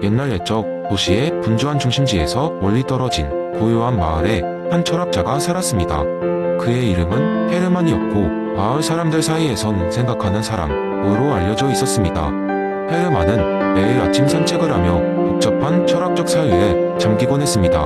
옛날 옛적 도시의 분주한 중심지에서 멀리 떨어진 고요한 마을에 한 철학자가 살았습니다. 그의 이름은 헤르만이었고 마을 사람들 사이에선 생각하는 사람으로 알려져 있었습니다. 헤르만은 매일 아침 산책을 하며 복잡한 철학적 사유에 잠기곤 했습니다.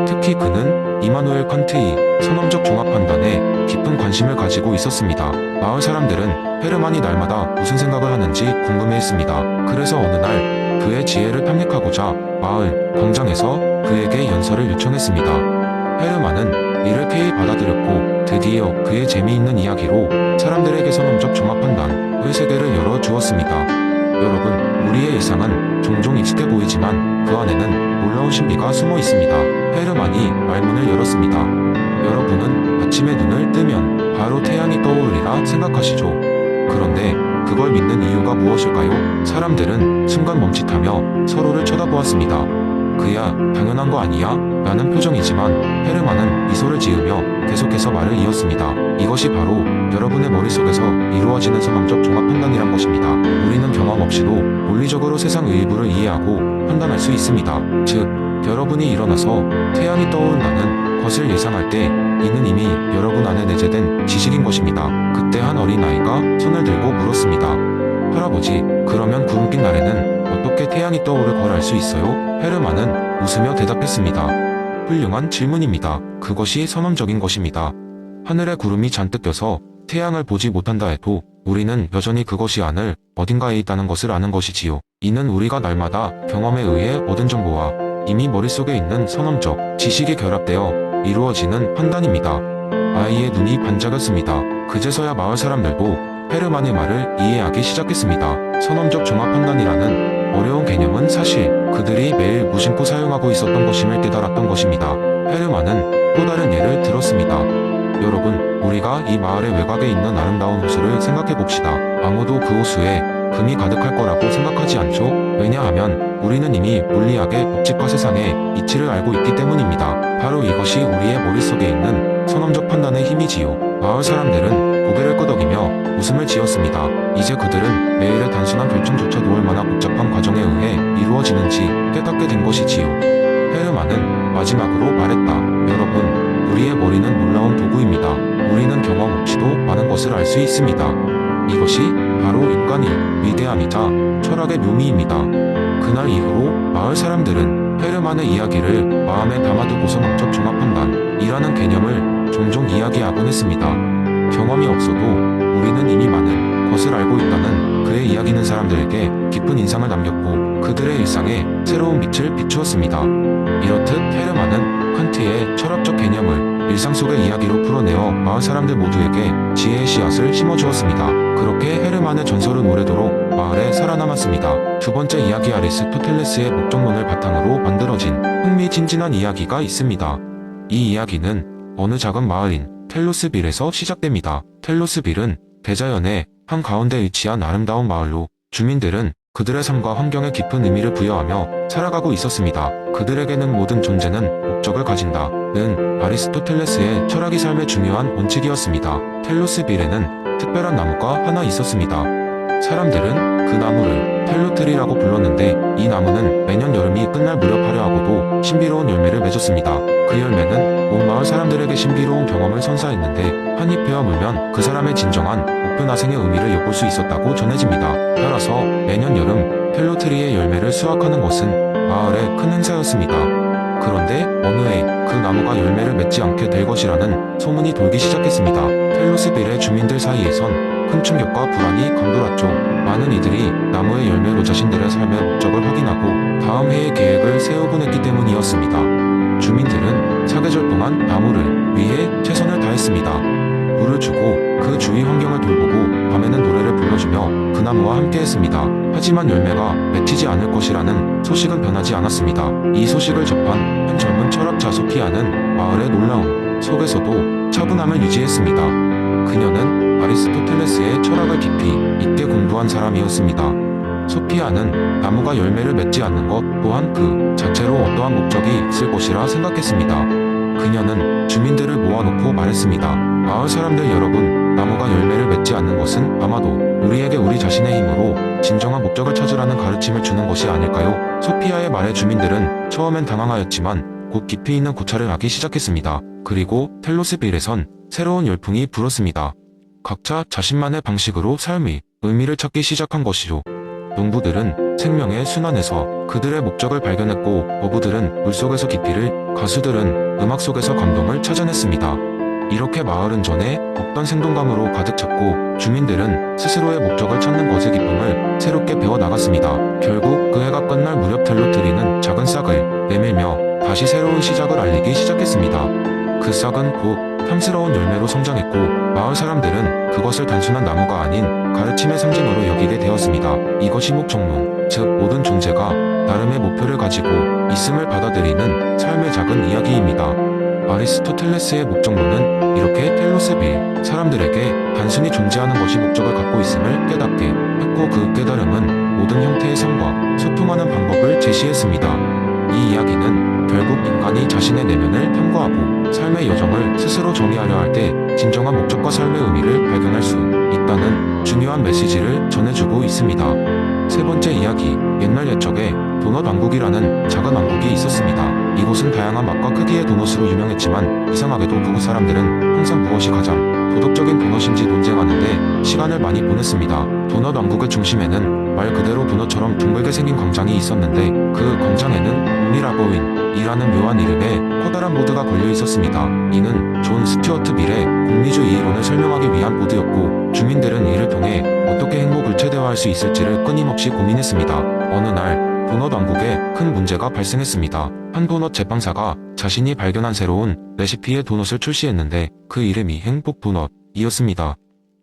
특히 그는 이마누엘 칸트의 선험적 종합 판단에 깊은 관심을 가지고 있었습니다. 마을 사람들은 헤르만이 날마다 무슨 생각을 하는지 궁금해했습니다. 그래서 어느 날 그의 지혜를 탐닉하고자 마을 광장에서 그에게 연설을 요청했습니다. 헤르만은 이를 쾌히 받아들였고 드디어 그의 재미있는 이야기로 사람들에게 선험적 종합 판단의 세계를 열어주었습니다. 여러분, 우리의 일상은 종종 익숙해 보이지만 그 안에는 놀라운 신비가 숨어 있습니다. 헤르만이 말문을 열었습니다. 여러분은 아침에 눈을 뜨면 바로 태양이 떠오르리라 생각하시죠? 그런데 그걸 믿는 이유가 무엇일까요? 사람들은 순간 멈칫하며 서로를 쳐다보았습니다. 그야 당연한 거 아니야? 라는 표정이지만 헤르만은 미소를 지으며 계속해서 말을 이었습니다. 이것이 바로 여러분의 머릿속에서 이루어지는 선험적 종합 판단이란 것입니다. 우리는 경험 없이도 논리적으로 세상의 일부를 이해하고 판단할 수 있습니다. 즉, 여러분이 일어나서 태양이 떠오른다는 것을 예상할 때 이는 이미 여러분 안에 내재된 지식인 것입니다. 그때 한 어린아이가 손을 들고 물었습니다. 할아버지, 그러면 구름 낀 날에는 어떻게 태양이 떠오를 걸 알 수 있어요? 헤르만은 웃으며 대답했습니다. 훌륭한 질문입니다. 그것이 선험적인 것입니다. 하늘에 구름이 잔뜩 껴서 태양을 보지 못한다 해도 우리는 여전히 그것이 하늘 어딘가에 있다는 것을 아는 것이지요. 이는 우리가 날마다 경험에 의해 얻은 정보와 이미 머릿속에 있는 선험적 지식이 결합되어 이루어지는 판단입니다. 아이의 눈이 반짝였습니다. 그제서야 마을 사람들도 헤르만의 말을 이해하기 시작했습니다. 선험적 종합 판단이라는 어려운 개념은 사실 그들이 매일 무심코 사용하고 있었던 것임을 깨달았던 것입니다. 헤르만은 또 다른 예를 들었습니다. 여러분, 우리가 이 마을의 외곽에 있는 아름다운 호수를 생각해 봅시다. 아무도 그 호수에 금이 가득할 거라고 생각하지 않죠? 왜냐하면 우리는 이미 물리학의 법칙과 세상의 이치를 알고 있기 때문입니다. 바로 이것이 우리의 머릿속에 있는 선험적 판단의 힘이지요. 마을 사람들은 고개를 끄덕이며 웃음을 지었습니다. 이제 그들은 매일의 단순한 결정조차도 얼마나 복잡한 과정에 의해 이루어지는지 깨닫게 된 것이지요. 헤르만은 마지막으로 말했다. 여러분, 우리의 머리는 놀라운 도구입니다. 우리는 경험 없이도 많은 것을 알 수 있습니다. 이것이 바로 인간의 위대함이자 철학의 묘미입니다. 그날 이후로 마을 사람들은 헤르만의 이야기를 마음에 담아두고 선험적 종합 판단이라는 개념을 종종 이야기하곤 했습니다. 경험이 없어도 우리는 이미 많은 것을 알고 있다는 그의 이야기는 사람들에게 깊은 인상을 남겼고 그들의 일상에 새로운 빛을 비추었습니다. 이렇듯 헤르만은 칸트의 철학적 개념을 일상 속의 이야기로 풀어내어 마을 사람들 모두에게 지혜의 씨앗을 심어주었습니다. 그렇게 헤르만의 전설은 오래도록 마을에 살아남았습니다. 두 번째 이야기, 아리스토텔레스의 목적론을 바탕으로 만들어진 흥미진진한 이야기가 있습니다. 이 이야기는 어느 작은 마을인 텔로스빌에서 시작됩니다. 텔로스빌은 대자연의 한가운데 위치한 아름다운 마을로 주민들은 그들의 삶과 환경에 깊은 의미를 부여하며 살아가고 있었습니다. 그들에게는 모든 존재는 목적을 가진다는 아리스토텔레스의 철학이 삶의 중요한 원칙이었습니다. 텔로스빌에는 특별한 나무가 하나 있었습니다. 사람들은 그 나무를 텔로트리라고 불렀는데 이 나무는 매년 여름이 끝날 무렵 화려하고도 신비로운 열매를 맺었습니다. 그 열매는 온 마을 사람들에게 신비로운 경험을 선사했는데 한 잎에어 물면 그 사람의 진정한 목표 나생의 의미를 엿볼 수 있었다고 전해집니다. 따라서 매년 여름 텔로트리의 열매를 수확하는 것은 마을의 큰 행사였습니다. 그런데 어느 해 그 나무가 열매를 맺지 않게 될 것이라는 소문이 돌기 시작했습니다. 텔로스빌의 주민들 사이에선 큰 충격과 불안이 감돌았죠. 많은 이들이 나무의 열매로 자신들의 삶의 목적을 확인하고 다음 해의 계획을 세우곤 했기 때문이었습니다. 주민들은 사계절 동안 나무를 위해 최선을 다했습니다. 물을 주고 그 주위 환경을 돌보고 밤에는 노래를 불러주며 그 나무와 함께했습니다. 하지만 열매가 맺히지 않을 것이라는 소식은 변하지 않았습니다. 이 소식을 접한 한 젊은 철학자 소피아는 마을의 놀라움 속에서도 차분함을 유지했습니다. 그녀는 아리스토텔레스의 철학을 깊이 있게 공부한 사람이었습니다. 소피아는 나무가 열매를 맺지 않는 것 또한 그 자체로 어떠한 목적이 있을 것이라 생각했습니다. 그녀는 주민들을 모아놓고 말했습니다. 마을 사람들 여러분, 나무가 열매를 맺지 않는 것은 아마도 우리에게 우리 자신의 힘으로 진정한 목적을 찾으라는 가르침을 주는 것이 아닐까요? 소피아의 말에 주민들은 처음엔 당황하였지만 곧 깊이 있는 고찰을 하기 시작했습니다. 그리고 텔로스빌에선 새로운 열풍이 불었습니다. 각자 자신만의 방식으로 삶의 의미를 찾기 시작한 것이죠. 농부들은 생명의 순환에서 그들의 목적을 발견했고, 어부들은 물속에서 깊이를, 가수들은 음악 속에서 감동을 찾아냈습니다. 이렇게 마을은 전에 없던 생동감으로 가득 찼고, 주민들은 스스로의 목적을 찾는 것의 기쁨을 새롭게 배워나갔습니다. 결국 그 해가 끝날 무렵 텔로트리는 작은 싹을 내밀며 다시 새로운 시작을 알리기 시작했습니다. 그 싹은 곧 탐스러운 열매로 성장했고, 마을 사람들은 그것을 단순한 나무가 아닌 가르침의 상징으로 여기게 되었습니다. 이것이 목적론, 즉 모든 존재가 나름의 목표를 가지고 있음을 받아들이는 삶의 작은 이야기입니다. 아리스토텔레스의 목적론은 이렇게 텔로스빌 사람들에게 단순히 존재하는 것이 목적을 갖고 있음을 깨닫게 했고, 그 깨달음은 모든 형태의 삶과 소통하는 방법을 제시했습니다. 이 이야기는 결국 인간이 자신의 내면을 탐구하고 삶의 여정을 스스로 정의하려 할 때 진정한 목적과 삶의 의미를 발견할 수 있다는 중요한 메시지를 전해주고 있습니다. 세 번째 이야기, 옛날 옛적에 도넛 왕국이라는 작은 왕국이 있었습니다. 이곳은 다양한 맛과 크기의 도넛으로 유명했지만 이상하게도 그곳 사람들은 항상 무엇이 가장 도덕적인 도넛인지 논쟁하는데 시간을 많이 보냈습니다. 도넛 왕국의 중심에는 말 그대로 도넛처럼 둥글게 생긴 광장이 있었는데, 그 광장에는 공리라고인이라는 묘한 이름의 커다란 보드가 걸려 있었습니다. 이는 존 스튜어트 밀의 공리주의 이론을 설명하기 위한 보드였고, 주민들은 이를 통해 어떻게 행복을 최대화할 수 있을지를 끊임없이 고민했습니다. 어느 날 도넛 왕국에 큰 문제가 발생했습니다. 한 도넛 제빵사가 자신이 발견한 새로운 레시피의 도넛을 출시했는데 그 이름이 행복 도넛이었습니다.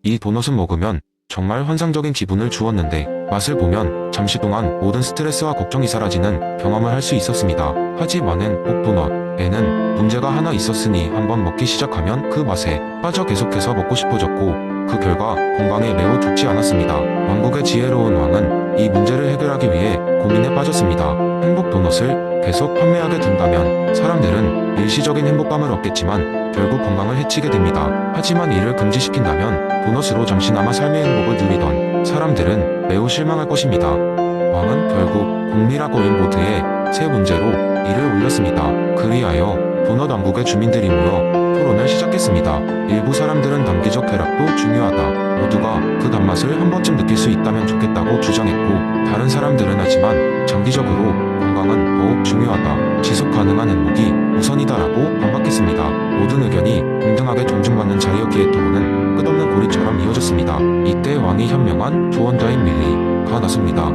이 도넛은 먹으면 정말 환상적인 기분을 주었는데, 맛을 보면 잠시 동안 모든 스트레스와 걱정이 사라지는 경험을 할 수 있었습니다. 하지만 행복 도넛에는 문제가 하나 있었으니 한번 먹기 시작하면 그 맛에 빠져 계속해서 먹고 싶어졌고, 그 결과 건강에 매우 좋지 않았습니다. 왕국의 지혜로운 왕은 이 문제를 해결하기 위해 고민에 빠졌습니다. 행복 도넛을 계속 판매하게 된다면 사람들은 일시적인 행복감을 얻겠지만 결국 건강을 해치게 됩니다. 하지만 이를 금지시킨다면 도넛으로 잠시나마 삶의 행복을 누리던 사람들은 매우 실망할 것입니다. 왕은 결국 공리라고인 보드에 새 문제로 이를 올렸습니다. 그리하여 도넛 왕국의 주민들이 모여 토론을 시작했습니다. 일부 사람들은 단기적 쾌락도 중요하다, 모두가 그 단맛을 한 번쯤 느낄 수 있다면 좋겠다고 주장했고, 다른 사람들은 하지만 장기적으로 건강은 더욱 중요하다, 지속 가능한 행복이 우선이다라고 반박했습니다. 모든 의견이 동등하게 존중받는 자리였기에 토론은 끝없는 고리처럼 이어졌습니다. 이때 왕이 현명한 조언자인 밀리가 나섭니다.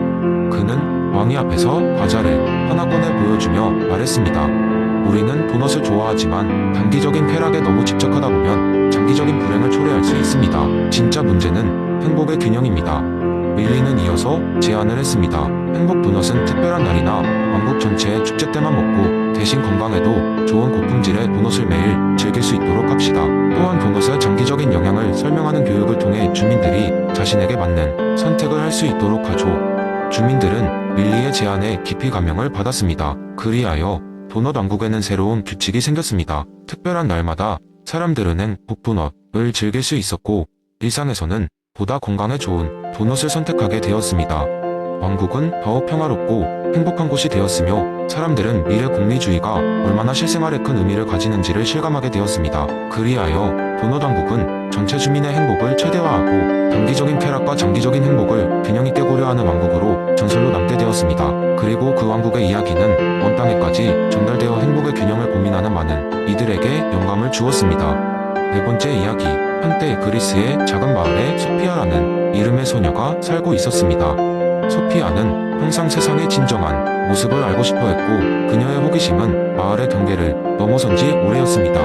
그는 왕위 앞에서 과자를 하나 꺼내 보여주며 말했습니다. 우리는 도넛을 좋아하지만 단기적인 쾌락에 너무 집착하다 보면 장기적인 불행을 초래할 수 있습니다. 진짜 문제는 행복의 균형입니다. 밀리는 이어서 제안을 했습니다. 행복 도넛은 특별한 날이나 왕국 전체의 축제 때만 먹고, 대신 건강에도 좋은 고품질의 도넛을 매일 즐길 수 있도록 합시다. 또한 도넛의 장기적인 영향을 설명하는 교육을 통해 주민들이 자신에게 맞는 선택을 할 수 있도록 하죠. 주민들은 밀리의 제안에 깊이 감명을 받았습니다. 그리하여 도넛 왕국에는 새로운 규칙이 생겼습니다. 특별한 날마다 사람들은 행복 도넛을 즐길 수 있었고, 일상에서는 보다 건강에 좋은 도넛을 선택하게 되었습니다. 왕국은 더욱 평화롭고 행복한 곳이 되었으며, 사람들은 미래 공리주의가 얼마나 실생활에 큰 의미를 가지는지를 실감하게 되었습니다. 그리하여 도넛 왕국은 전체 주민의 행복을 최대화하고 단기적인 쾌락과 장기적인 행복을 균형 있게 고려하는 왕국으로 전설로 남게 되었습니다. 그리고 그 왕국의 이야기는 먼 땅에까지 전달되어 행복의 균형을 고민하는 많은 이들에게 영감을 주었습니다. 네 번째 이야기, 한때 그리스의 작은 마을에 소피아라는 이름의 소녀가 살고 있었습니다. 소피아는 항상 세상의 진정한 모습을 알고 싶어 했고, 그녀의 호기심은 마을의 경계를 넘어선 지 오래였습니다.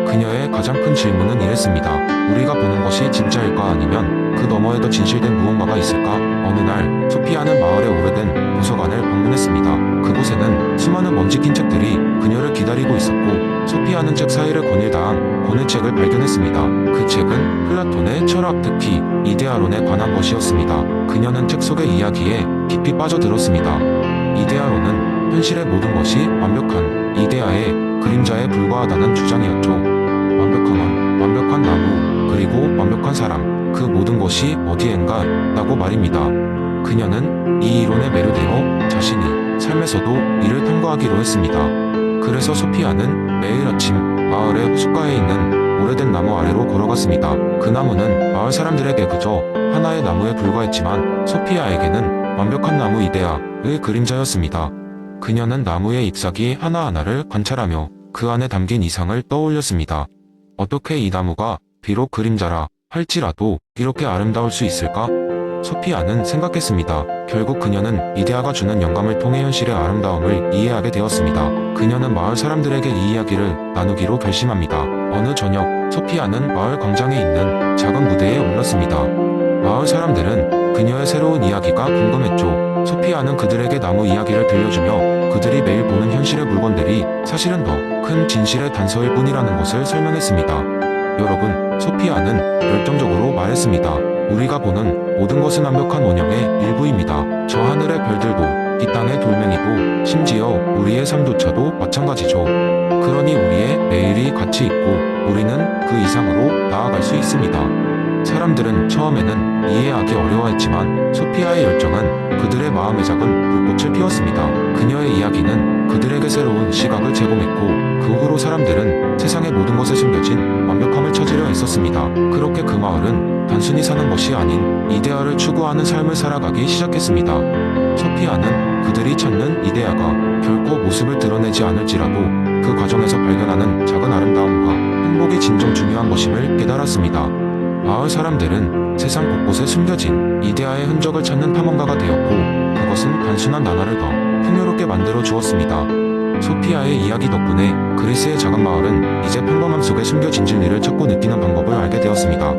그녀의 가장 큰 질문은 이랬습니다. 우리가 보는 것이 진짜일까, 아니면 그 너머에 더 진실된 무언가가 있을까? 어느 날 소피아는 마을의 오래된 도서관을 방문했습니다. 그곳에는 수많은 먼지 낀 책들이 그녀를 기다리고 있었고, 소피아는 책 사이를 거닐다한 어느 책을 발견했습니다. 그 책은 플라톤의 철학, 특히 이데아론에 관한 것이었습니다. 그녀는 책 속의 이야기에 깊이 빠져들었습니다. 이데아론은 현실의 모든 것이 완벽한 이데아의 그림자에 불과하다는 주장이었죠. 완벽한 완벽한 나무, 그리고 완벽한 사람, 그 모든 것이 어디엔가 있다고 말입니다. 그녀는 이 이론에 매료되어 자신이 삶에서도 이를 탐구하기로 했습니다. 그래서 소피아는 매일 아침 마을의 호숫가에 있는 오래된 나무 아래로 걸어갔습니다. 그 나무는 마을 사람들에게 그저 하나의 나무에 불과했지만 소피아에게는 완벽한 나무 이데아의 그림자였습니다. 그녀는 나무의 잎사귀 하나하나를 관찰하며 그 안에 담긴 이상을 떠올렸습니다. 어떻게 이 나무가 비록 그림자라 할지라도 이렇게 아름다울 수 있을까? 소피아는 생각했습니다. 결국 그녀는 이데아가 주는 영감을 통해 현실의 아름다움을 이해하게 되었습니다. 그녀는 마을 사람들에게 이 이야기를 나누기로 결심합니다. 어느 저녁, 소피아는 마을 광장에 있는 작은 무대에 올랐습니다. 마을 사람들은 그녀의 새로운 이야기가 궁금했죠. 소피아는 그들에게 나무 이야기를 들려주며 그들이 매일 보는 현실의 물건들이 사실은 더 큰 진실의 단서일 뿐이라는 것을 설명했습니다. 여러분, 소피아는 열정적으로 말했습니다. 우리가 보는 모든 것은 완벽한 원형의 일부입니다. 저 하늘의 별들도, 이 땅의 돌멩이도, 심지어 우리의 삶조차도 마찬가지죠. 그러니 우리의 매일이 가치 있고 우리는 그 이상으로 나아갈 수 있습니다. 사람들은 처음에는 이해하기 어려워했지만 소피아의 열정은 그들의 마음에 작은 불꽃을 피웠습니다. 그녀의 이야기는 그들에게 새로운 시각을 제공했고 그 후로 사람들은 세상의 모든 것에 숨겨진 완벽함을 찾으려 했었습니다. 그렇게 그 마을은 단순히 사는 것이 아닌 이데아를 추구하는 삶을 살아가기 시작했습니다. 소피아는 그들이 찾는 이데아가 결코 모습을 드러내지 않을지라도 그 과정에서 발견하는 작은 아름다움과 행복이 진정 중요한 것임을 깨달았습니다. 마을 사람들은 세상 곳곳에 숨겨진 이데아의 흔적을 찾는 탐험가가 되었고 그것은 단순한 나날을 더 풍요롭게 만들어 주었습니다. 소피아의 이야기 덕분에 그리스의 작은 마을은 이제 평범함 속에 숨겨진 진리를 찾고 느끼는 방법을 알게 되었습니다.